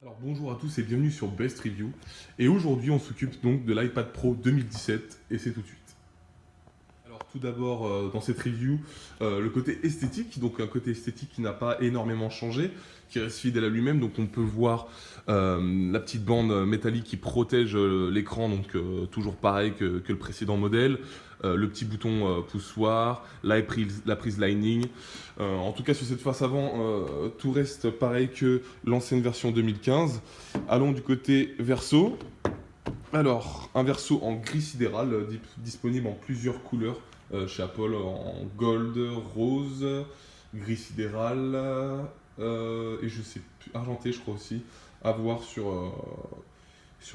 Alors bonjour à tous et bienvenue sur Best Review. Et aujourd'hui on s'occupe donc de l'iPad Pro 2017 et c'est tout de suite. Alors tout d'abord dans cette review, le côté esthétique, donc un côté esthétique qui n'a pas énormément changé, qui reste fidèle à lui-même. Donc on peut voir la petite bande métallique qui protège l'écran, donc toujours pareil que le précédent modèle. Le petit bouton poussoir, la prise Lightning. En tout cas sur cette face avant, tout reste pareil que l'ancienne version 2015. Allons du côté verso. Alors, un verso en gris sidéral, disponible en plusieurs couleurs chez Apple, en gold, rose, gris sidéral, et je sais plus, argenté je crois aussi, à voir sur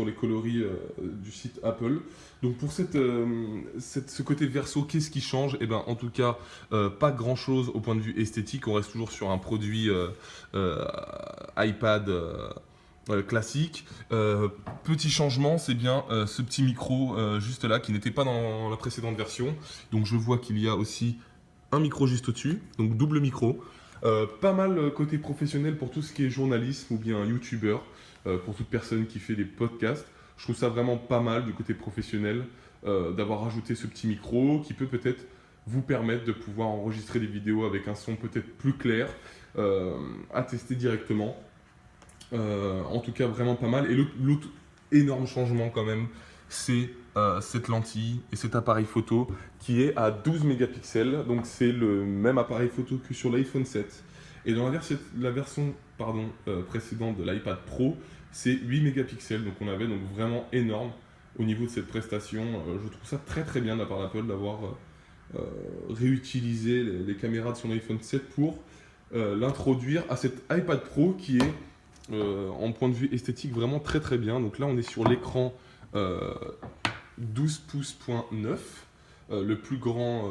les coloris du site Apple. Donc pour ce côté verso, qu'est-ce qui change? Eh ben, en tout cas, pas grand-chose au point de vue esthétique, on reste toujours sur un produit iPad classique. Petit changement, c'est bien ce petit micro juste là qui n'était pas dans la précédente version. Donc je vois qu'il y a aussi un micro juste au-dessus, donc double micro. Pas mal côté professionnel pour tout ce qui est journalisme ou bien youtubeur, pour toute personne qui fait des podcasts. Je trouve ça vraiment pas mal du côté professionnel d'avoir rajouté ce petit micro qui peut peut-être vous permettre de pouvoir enregistrer des vidéos avec un son peut-être plus clair à tester directement. En tout cas, vraiment pas mal. Et l'autre énorme changement quand même, c'est cette lentille et cet appareil photo qui est à 12 mégapixels. Donc c'est le même appareil photo que sur l'iPhone 7. Et dans la version précédente de l'iPad Pro, c'est 8 mégapixels. Donc on avait donc vraiment énorme au niveau de cette prestation. Je trouve ça très très bien de la part d'Apple d'avoir réutilisé les caméras de son iPhone 7 pour l'introduire à cet iPad Pro qui est en point de vue esthétique vraiment très très bien. Donc là on est sur l'écran 12 pouces.9, le plus grand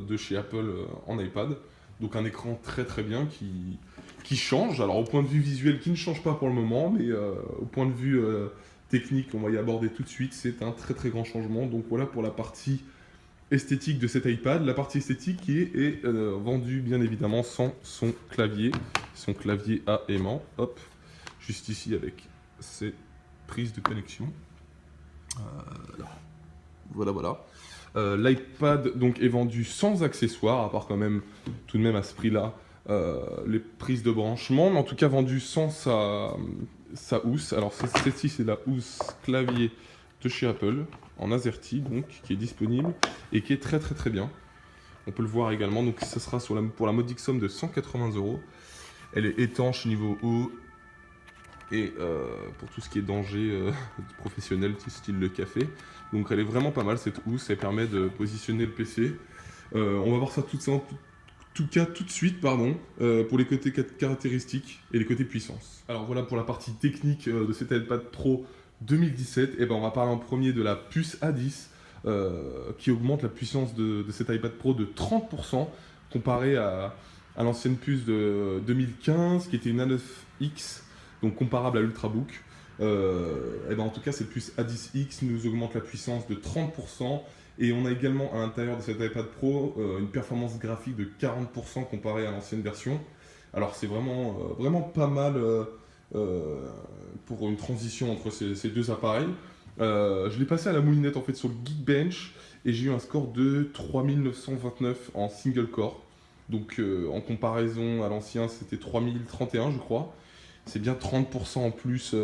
de chez Apple en iPad. Donc un écran très très bien qui change. Alors au point de vue visuel qui ne change pas pour le moment, mais au point de vue technique, on va y aborder tout de suite, c'est un très très grand changement. Donc voilà pour la partie esthétique de cet iPad. La partie esthétique qui est vendue bien évidemment sans son clavier à aimant. Hop, juste ici avec ces prises de connexion. Voilà. L'iPad donc est vendu sans accessoires, à part quand même tout de même à ce prix-là les prises de branchement, mais en tout cas vendu sans sa housse. Alors celle-ci c'est la housse clavier de chez Apple en AZERTY donc qui est disponible et qui est très très très bien. On peut le voir également, donc ça sera pour la modique somme de 180 €. Elle est étanche niveau eau et pour tout ce qui est danger professionnel, style le café. Donc elle est vraiment pas mal cette housse, elle permet de positionner le PC. On va voir ça tout de suite, pour les côtés caractéristiques et les côtés puissance. Alors voilà pour la partie technique de cet iPad Pro 2017. Et ben on va parler en premier de la puce A10 qui augmente la puissance de cet iPad Pro de 30% comparé à l'ancienne puce de 2015 qui était une A9X, donc comparable à l'Ultrabook. Et ben en tout cas cette puce A10X nous augmente la puissance de 30%. Et on a également à l'intérieur de cet iPad Pro une performance graphique de 40% comparée à l'ancienne version. Alors c'est vraiment pas mal pour une transition entre ces deux appareils. Je l'ai passé à la moulinette en fait sur le Geekbench et j'ai eu un score de 3929 en single core. Donc en comparaison à l'ancien c'était 3031 je crois. C'est bien 30% en plus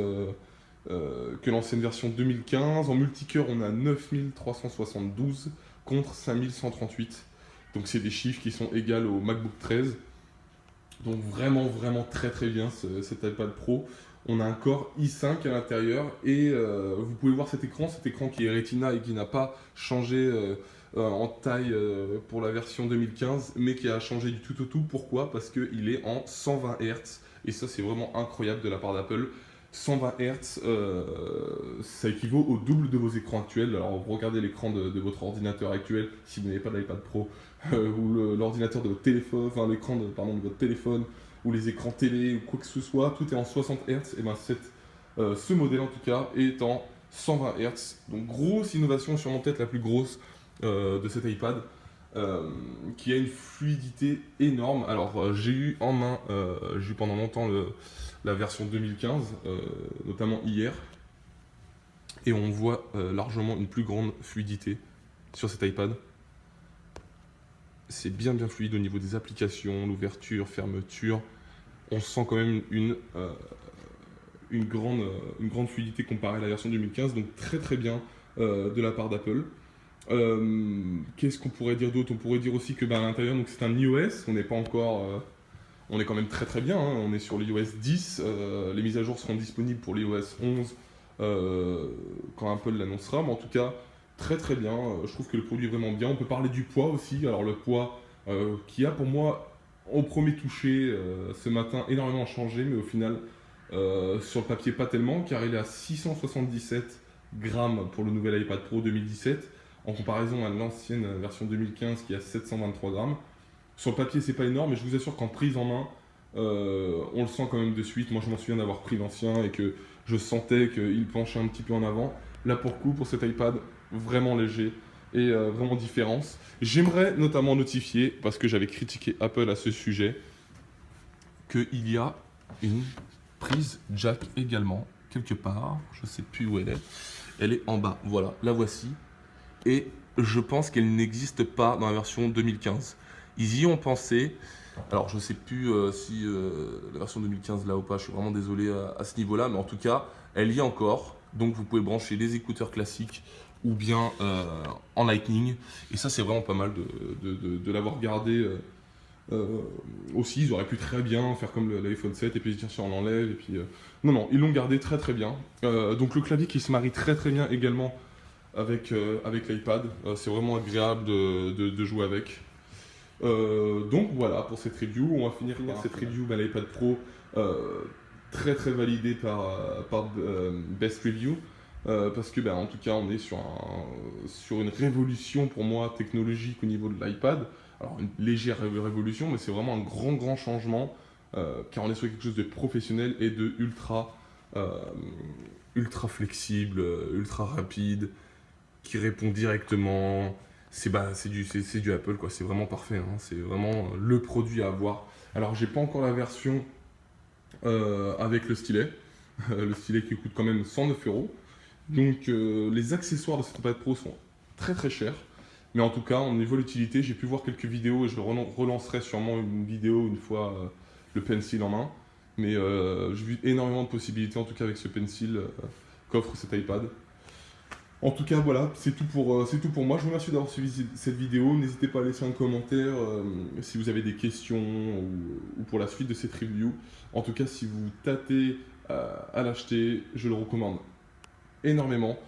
que l'ancienne version 2015. En multicœur, on a 9372 contre 5138. Donc c'est des chiffres qui sont égaux au MacBook 13. Donc vraiment très très bien cet iPad Pro. On a un Core i5 à l'intérieur et vous pouvez voir cet écran qui est Retina et qui n'a pas changé en taille pour la version 2015, mais qui a changé du tout au tout. Pourquoi? Parce qu'il est en 120 Hz et ça c'est vraiment incroyable de la part d'Apple. 120 Hz, ça équivaut au double de vos écrans actuels. Alors vous regardez l'écran de votre ordinateur actuel, si vous n'avez pas d'iPad Pro, ou l'ordinateur de votre téléphone, enfin l'écran de votre téléphone, ou les écrans télé, ou quoi que ce soit, tout est en 60 Hz. Et ben ce modèle en tout cas est en 120 Hz. Donc grosse innovation, sûrement peut-être la plus grosse de cet iPad. qui a une fluidité énorme. Alors j'ai eu en main, j'ai eu pendant longtemps la version 2015, notamment hier, et on voit largement une plus grande fluidité sur cet iPad. C'est bien fluide au niveau des applications, l'ouverture, fermeture. On sent quand même une grande fluidité comparée à la version 2015, donc très bien de la part d'Apple. Qu'est-ce qu'on pourrait dire d'autre? On pourrait dire aussi que à l'intérieur, donc c'est un iOS, on n'est pas encore... on est quand même très bien, hein. On est sur l'iOS 10, les mises à jour seront disponibles pour l'iOS 11 quand Apple l'annoncera, mais en tout cas très bien, je trouve que le produit est vraiment bien. On peut parler du poids aussi, alors le poids qui a pour moi au premier toucher ce matin énormément changé, mais au final sur le papier pas tellement, car il est à 677 grammes pour le nouvel iPad Pro 2017, en comparaison à l'ancienne version 2015 qui est à 723 grammes. Sur le papier, c'est pas énorme, mais je vous assure qu'en prise en main, on le sent quand même de suite. Moi, je m'en souviens d'avoir pris l'ancien et que je sentais qu'il penchait un petit peu en avant. Là, pour le coup, pour cet iPad, vraiment léger et vraiment différence. J'aimerais notamment notifier, parce que j'avais critiqué Apple à ce sujet, qu'il y a une prise jack également, quelque part. Je ne sais plus où elle est. Elle est en bas. Voilà, la voici. Et je pense qu'elle n'existe pas dans la version 2015. Ils y ont pensé. Alors, je ne sais plus si la version 2015 là ou pas, je suis vraiment désolé à ce niveau-là, mais en tout cas, elle y est encore. Donc, vous pouvez brancher les écouteurs classiques ou bien en Lightning. Et ça, c'est vraiment pas mal de l'avoir gardé. Aussi, ils auraient pu très bien faire comme l'iPhone 7 et puis tiens, si on l'enlève. Et puis, non, ils l'ont gardé très bien. Donc, le clavier qui se marie très bien également avec l'iPad. C'est vraiment agréable de jouer avec. Donc voilà pour cette review. On va finir par cette review l'iPad Pro très validé par Best Review. Parce que en tout cas on est sur une révolution pour moi technologique au niveau de l'iPad. Alors une légère révolution, mais c'est vraiment un grand changement car on est sur quelque chose de professionnel et de ultra flexible, ultra rapide, qui répond directement. C'est du Apple, quoi. C'est vraiment parfait, hein. C'est vraiment le produit à avoir. Alors j'ai pas encore la version avec le stylet. Le stylet qui coûte quand même 109 €. Donc les accessoires de cet iPad Pro sont très chers. Mais en tout cas, au niveau de l'utilité, j'ai pu voir quelques vidéos et je relancerai sûrement une vidéo une fois le pencil en main. Mais j'ai vu énormément de possibilités, en tout cas avec ce pencil qu'offre cet iPad. En tout cas, voilà, c'est tout pour moi. Je vous remercie d'avoir suivi cette vidéo. N'hésitez pas à laisser un commentaire si vous avez des questions ou pour la suite de cette review. En tout cas, si vous tâtez à l'acheter, je le recommande énormément.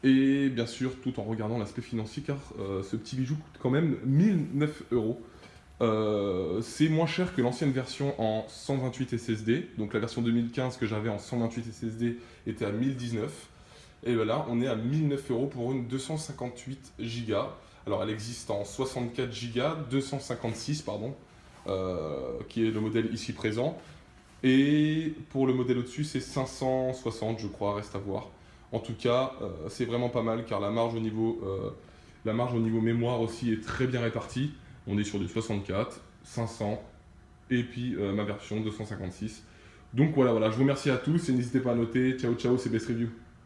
Et bien sûr, tout en regardant l'aspect financier, car ce petit bijou coûte quand même 1009 €. C'est moins cher que l'ancienne version en 128 SSD. Donc la version 2015 que j'avais en 128 SSD était à 1019. Et là, on est à 1009 € pour une 258 Go. Alors, elle existe en 64 Go, 256, pardon, qui est le modèle ici présent. Et pour le modèle au-dessus, c'est 560, je crois, reste à voir. En tout cas, c'est vraiment pas mal, car la marge au niveau mémoire aussi est très bien répartie. On est sur du 64, 500, et puis ma version 256. Donc voilà, je vous remercie à tous et n'hésitez pas à noter. Ciao, c'est Best Review.